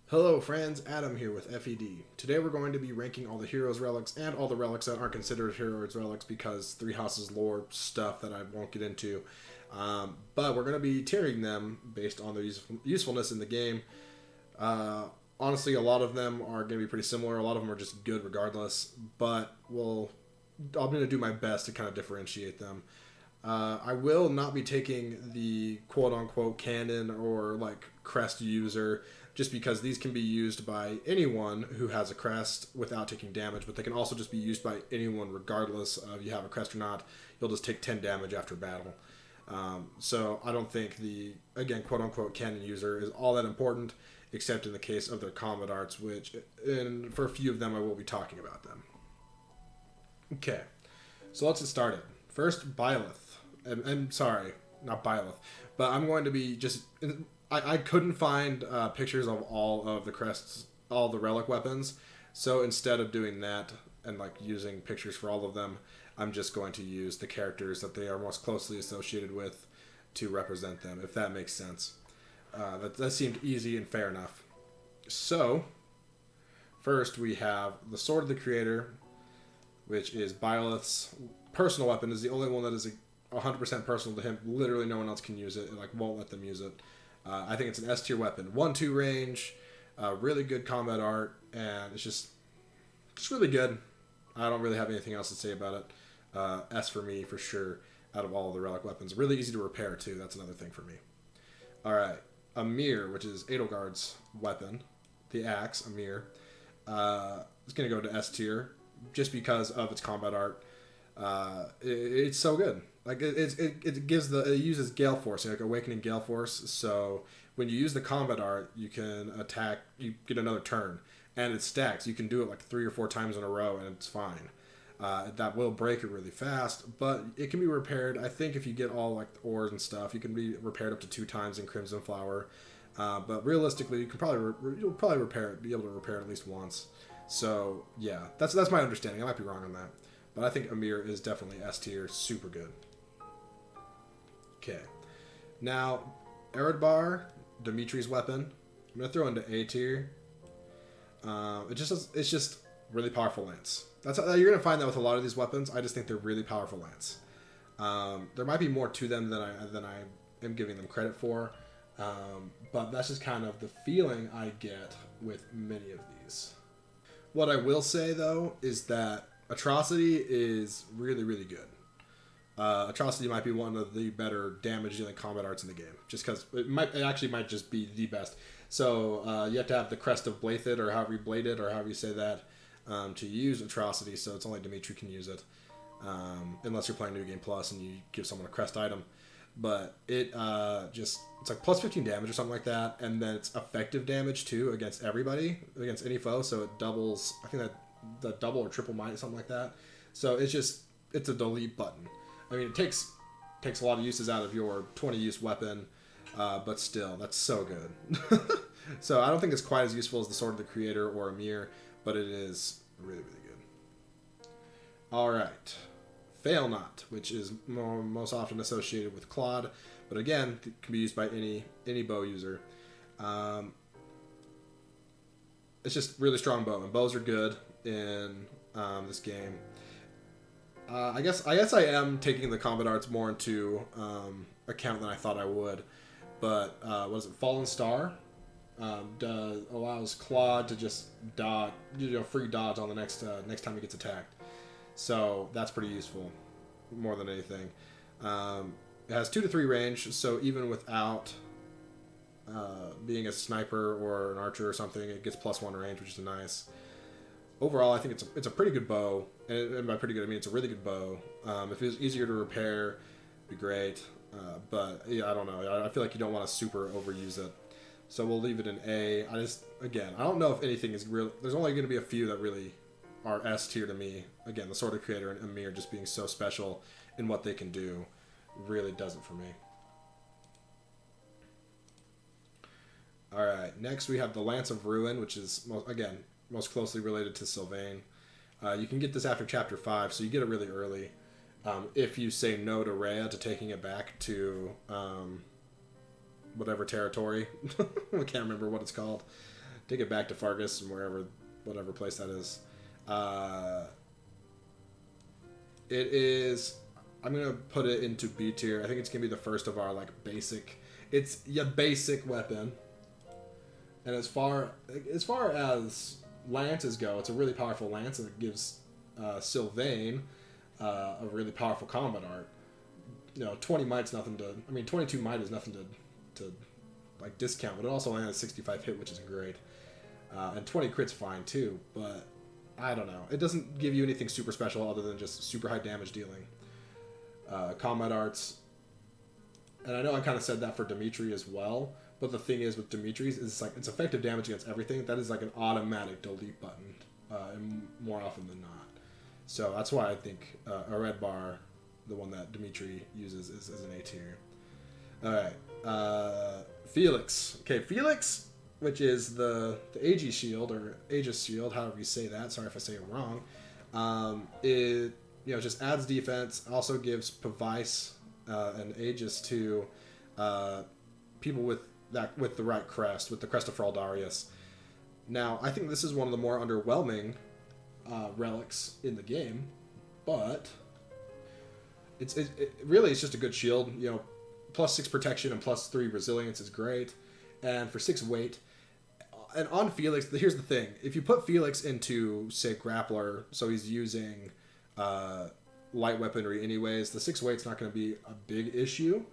Hello friends, Adam here with FED. Today we're going to be ranking all the heroes relics and all the relics that aren't considered heroes relics because Three Houses lore stuff that I won't get into. But we're going to be tiering them based on their usefulness in the game. Honestly, a lot of them are going to be pretty similar. A lot of them are just good regardless, but I'm going to do my best to kind of differentiate them. I will not be taking the quote-unquote canon or like crest user just because these can be used by anyone who has a crest without taking damage, but they can also just be used by anyone regardless of you have a crest or not. You'll just take 10 damage after battle. So I don't think the, again, quote-unquote canon user is all that important, except in the case of their combat arts, which, and for a few of them, I will be talking about them. Okay, so let's get started. First, Byleth. I'm sorry, not Byleth, but I'm going to be just... I couldn't find pictures of all of the crests, all the relic weapons, so instead of doing that and like using pictures for all of them, I'm just going to use the characters that they are most closely associated with to represent them, if that makes sense. That seemed easy and fair enough. So, first we have the Sword of the Creator, which is Byleth's personal weapon. Is the only one that is 100% personal to him. Literally no one else can use it. It like won't let them use it. I think it's an S tier weapon. 1-2 range, really good combat art, and it's just really good. I don't really have anything else to say about it. S for me, for sure, out of all the relic weapons. Really easy to repair, too. That's another thing for me. Alright, Amir, which is Edelgard's weapon. The axe, Amir. It's going to go to S tier, just because of its combat art. It's so good. Like it uses Gale Force, like Awakening Gale Force. So when you use the combat art, you can attack. You get another turn, and it stacks. You can do it like 3 or 4 times in a row, and it's fine. That will break it really fast, but it can be repaired. I think if you get all like the ores and stuff, you can be repaired up to 2 times in Crimson Flower. But realistically, you can you'll probably be able to repair it at least once. So yeah, that's my understanding. I might be wrong on that. But I think Amir is definitely S tier, super good. Okay. Now, Eredbar, Dimitri's weapon. I'm going to throw into A tier. It's just really powerful lance. You're going to find that with a lot of these weapons. I just think they're really powerful lance. There might be more to them than I am giving them credit for. But that's just kind of the feeling I get with many of these. What I will say, though, is that Atrocity is really, really good. Atrocity might be one of the better damage-dealing combat arts in the game, just because it actually might just be the best. So you have to have the Crest of Blathed, or however you blade it, or however you say that, to use Atrocity, so it's only Dimitri can use it, unless you're playing New Game Plus and you give someone a Crest item. But it's like plus 15 damage or something like that, and then it's effective damage, too, against everybody, against any foe, so it doubles, I think that the double or triple might, something like that. So it's a delete button. I mean, it takes a lot of uses out of your 20 use weapon, but still, that's so good. So I don't think it's quite as useful as the Sword of the Creator or Amir, but it is really, really good. All right, Fail Not, which is most often associated with Claude, but again, it can be used by any bow user. It's just really strong bow, and bows are good in this game. I guess I am taking the combat arts more into account than I thought I would. But what is it? Fallen Star allows Claude to just dodge, free dodge on the next time he gets attacked. So that's pretty useful, more than anything. It has 2 to 3 range, so even without being a sniper or an archer or something, it gets +1 range, which is nice. Overall, I think it's a pretty good bow, and by pretty good I mean it's a really good bow. If it was easier to repair, it'd be great. But yeah, I don't know. I feel like you don't want to super overuse it, so we'll leave it in A. I don't know if anything is real. There's only going to be a few that really are S tier to me. Again, the Sword of Creator and Amir just being so special in what they can do really does it for me. All right, next we have the Lance of Ruin, which is most closely related to Sylvain. You can get this after Chapter 5, so you get it really early. If you say no to Rhea to taking it back to whatever territory. I can't remember what it's called. take it back to Fargus and whatever place that is. It is. I'm gonna put it into B tier. I think it's gonna be the first of our like basic. It's your basic weapon. And as far as lances go, it's a really powerful lance, and it gives Sylvain a really powerful combat art. 20 might's nothing to. 22 might is nothing to like discount, but it also lands 65 hit, which is great. And 20 crit's fine too, but I don't know. It doesn't give you anything super special other than just super high damage dealing. Combat arts, and I know I kind of said that for Dimitri as well. But the thing is with Dimitri's is it's effective damage against everything. That is like an automatic delete button, and more often than not. So that's why I think a red bar, the one that Dimitri uses, is an A tier. Alright. Felix. Okay, Felix, which is the Aegis shield, or Aegis shield, however you say that. Sorry if I say it wrong. It just adds defense, also gives Pavice and Aegis to people with the right crest, with the crest of Fraldarius. Now, I think this is one of the more underwhelming relics in the game, but it's just a good shield. Plus 6 protection and plus 3 resilience is great, and for 6 weight. And on Felix, here's the thing: if you put Felix into, say, Grappler, so he's using light weaponry anyways, the 6 weight's not going to be a big issue.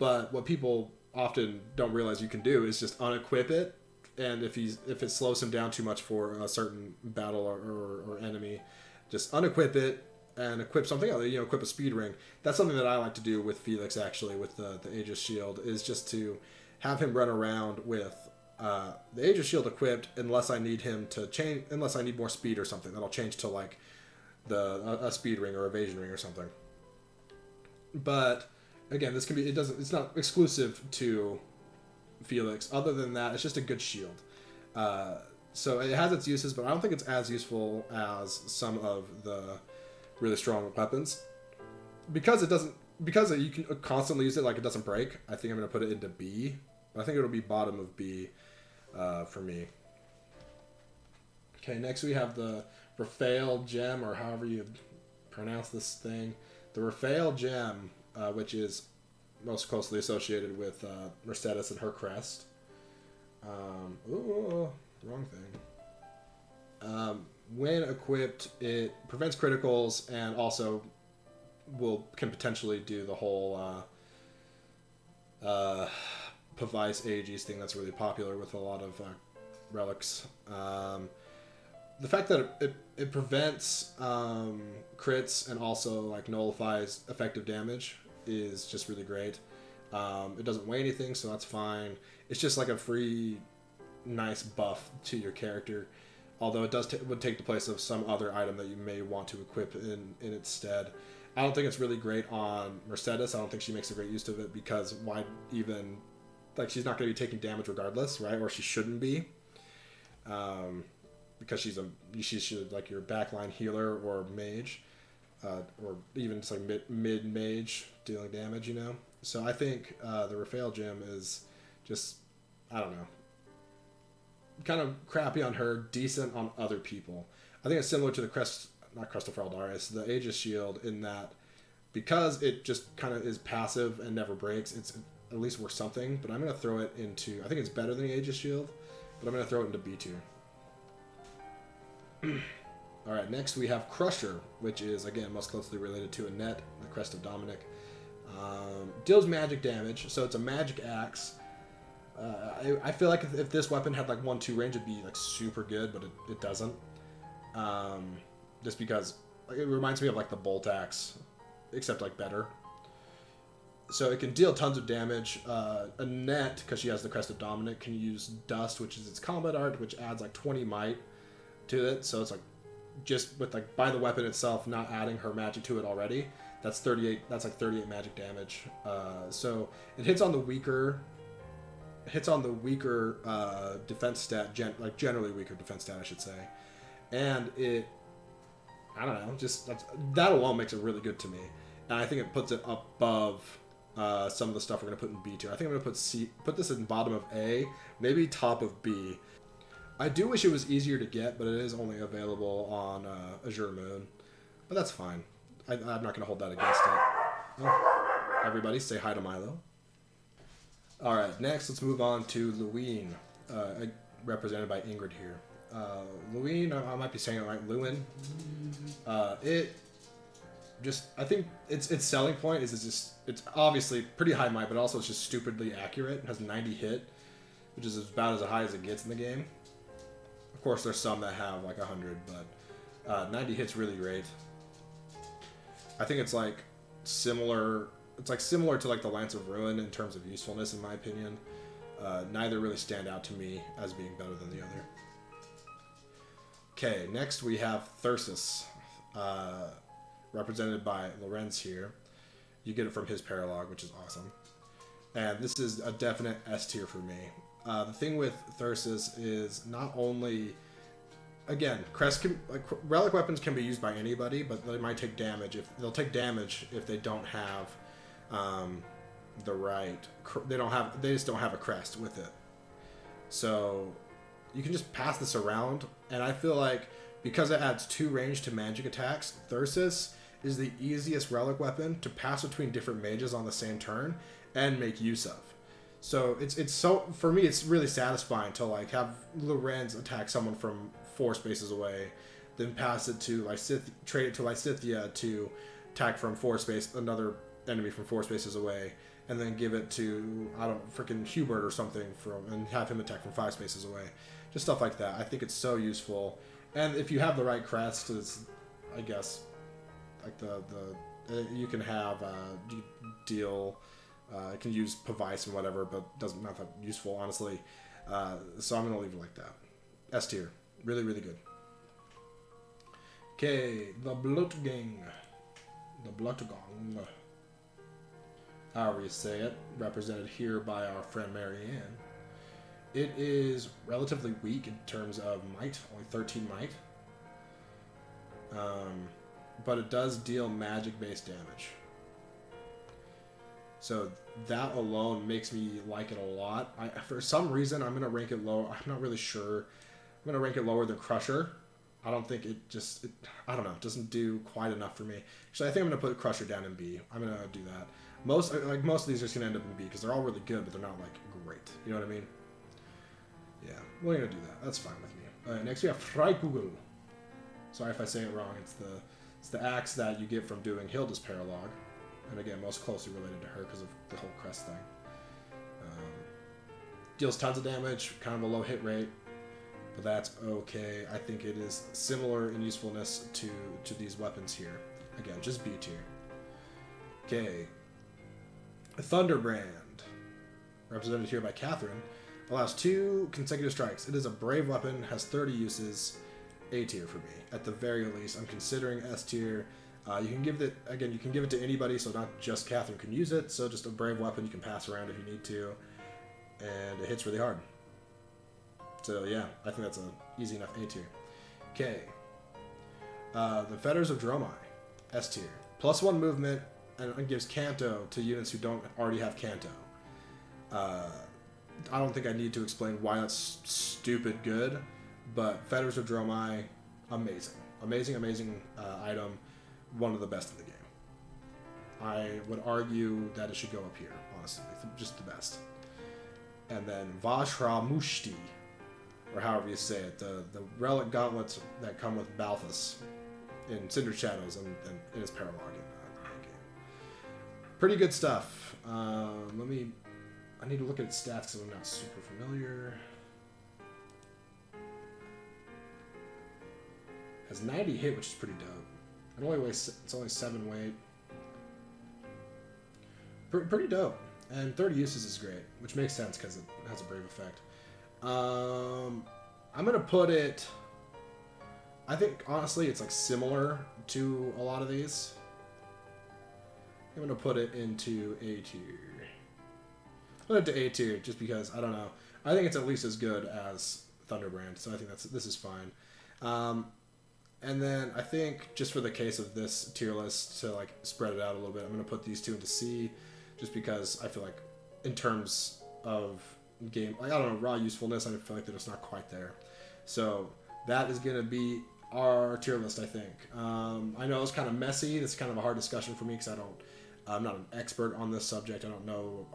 But what people often don't realize you can do is just unequip it, and if it slows him down too much for a certain battle or enemy, just unequip it and equip something else. Equip a speed ring. That's something that I like to do with Felix, actually, with the Aegis shield, is just to have him run around with the Aegis shield equipped, unless I need him to change, unless I need more speed or something. Then I'll change to like a speed ring or evasion ring or something. But again, this can be. It's not exclusive to Felix. Other than that, it's just a good shield. So it has its uses, but I don't think it's as useful as some of the really strong weapons, because you can constantly use it. Like, it doesn't break. I think I'm going to put it into B. I think it'll be bottom of B for me. Okay, next we have the Rafail gem, or however you pronounce this thing. The Rafail gem, which is most closely associated with Mercedes and her crest. Wrong thing. When equipped, it prevents criticals and also can potentially do the whole Pavice Aegis thing that's really popular with a lot of relics. The fact that it prevents crits and also like nullifies effective damage is just really great. It doesn't weigh anything, so that's fine. It's just like a free, nice buff to your character. Although it would take the place of some other item that you may want to equip in its stead. I don't think it's really great on Mercedes. I don't think she makes a great use of it, because why even... Like, she's not going to be taking damage regardless, right? Or she shouldn't be. Because she's like your backline healer or mage. Or even just like mid-mage dealing damage, So I think the Rafail gem is just, I don't know, kind of crappy on her, decent on other people. I think it's similar to the Crest of Fraldarius, the Aegis shield, in that because it just kind of is passive and never breaks, it's at least worth something. But I'm going to throw it into, I think it's better than the Aegis shield, but I'm going to throw it into B tier. Alright, next we have Crusher, which is, again, most closely related to Annette, the Crest of Dominic. Deals magic damage, so it's a magic axe. I feel like if this weapon had like 1-2 range, it'd be like super good, but it doesn't. Just because it reminds me of like the bolt axe, except like better. So it can deal tons of damage. Annette, because she has the Crest of Dominic, can use Dust, which is its combat art, which adds like 20 might to it. So it's like just with like by the weapon itself, not adding her magic to it already. That's 38. That's like 38 magic damage. So it hits on the weaker defense stat, generally weaker defense stat, I should say. And I don't know, just that alone makes it really good to me. And I think it puts it above some of the stuff we're going to put in B tier. I think I'm going to put this in bottom of A, maybe top of B. I do wish it was easier to get, but it is only available on Azure Moon. But that's fine. I'm not going to hold that against it. Oh, everybody, say hi to Milo. All right, next let's move on to Luwin, represented by Ingrid here. Luwin, I might be saying it right, Luwin. I think its selling point is it's obviously pretty high might, but also it's just stupidly accurate. It has 90 hit, which is about as high as it gets in the game. Of course, there's some that have like 100, but 90 hits really great. I think it's like similar. It's like similar to like the Lance of Ruin in terms of usefulness, in my opinion. Neither really stand out to me as being better than the other. Okay, next we have Thyrsus, represented by Lorenz here. You get it from his paralog, which is awesome. And this is a definite S tier for me. The thing with Thyrsus is not only, again, relic weapons can be used by anybody, but they might take damage. They'll take damage if they don't have the right. They just don't have a crest with it. So you can just pass this around, and I feel like because it adds 2 range to magic attacks, Thyrsus is the easiest relic weapon to pass between different mages on the same turn and make use of. So it's so, for me, it's really satisfying to like have Lorenz attack someone from 4 spaces away, then pass it to trade it to Lysithia to attack from 4 space, another enemy from 4 spaces away, and then give it to, I don't, freaking Hubert or something and have him attack from 5 spaces away. Just stuff like that. I think it's so useful. And if you have the right crest, it's, I guess, like you can have deal. It can use Pavice and whatever, but doesn't not that useful, honestly. So I'm gonna leave it like that. S tier, really, really good. Okay, the Blutgang, however you say it, represented here by our friend Marianne. It is relatively weak in terms of might, only 13 might. But it does deal magic-based damage. So that alone makes me like it a lot. For some reason, I'm going to rank it low. I'm not really sure. I'm going to rank it lower than Crusher. I don't think it doesn't do quite enough for me. Actually, I think I'm going to put Crusher down in B. I'm going to do that. Most of these are just going to end up in B because they're all really good, but they're not, like, great. You know what I mean? Yeah, we're going to do that. That's fine with me. Alright, next we have Freikugel. Sorry if I say it wrong. It's the axe that you get from doing Hilda's paralog. And again, most closely related to her because of the whole crest thing. Deals tons of damage, kind of a low hit rate, but that's okay. I think it is similar in usefulness to these weapons here. Again, just B tier. Okay. Thunderbrand, represented here by Catherine, allows 2 consecutive strikes. It is a brave weapon, has 30 uses. A tier for me, at the very least. I'm considering S tier. You can give it to anybody, so not just Catherine can use it. So just a brave weapon you can pass around if you need to, and it hits really hard. So yeah, I think that's an easy enough A tier. Okay, the Fetters of Dromai, S tier, +1 movement, and it gives Canto to units who don't already have Canto. I don't think I need to explain why that's stupid good, but Fetters of Dromai, amazing item. One of the best in the game. I would argue that it should go up here, honestly. Just the best. And then Vajra Mushti, or however you say it, the relic gauntlets that come with Balthus in Cinder Shadows and in his paralog in the game. Pretty good stuff. I need to look at its stats because I'm not super familiar. Has 90 hit, which is pretty dope. It's only 7 weight. Pretty dope. And 30 uses is great, which makes sense because it has a brave effect. I'm going to put it... I think, honestly, it's like similar to a lot of these. I'm going to put it into A tier. Put it to A tier just because, I don't know. I think it's at least as good as Thunderbrand, so I think this is fine. And then I think, just for the case of this tier list, to like spread it out a little bit, I'm going to put these 2 into C, just because I feel like, in terms of game, like, I don't know, raw usefulness. I feel like they're just not quite there. So that is going to be our tier list, I think. I know it's kind of messy. It's kind of a hard discussion for me because I'm not an expert on this subject. I don't know.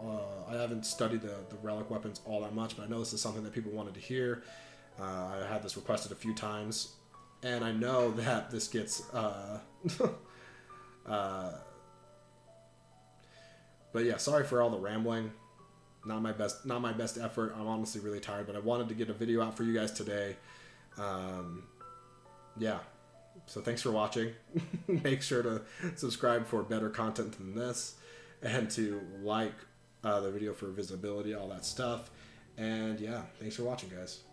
I haven't studied the relic weapons all that much, but I know this is something that people wanted to hear. I had this requested a few times, and I know that this gets. But yeah, sorry for all the rambling. Not my best effort. I'm honestly really tired, but I wanted to get a video out for you guys today. Yeah. So thanks for watching. Make sure to subscribe for better content than this, and to like the video for visibility, all that stuff. And yeah, thanks for watching, guys.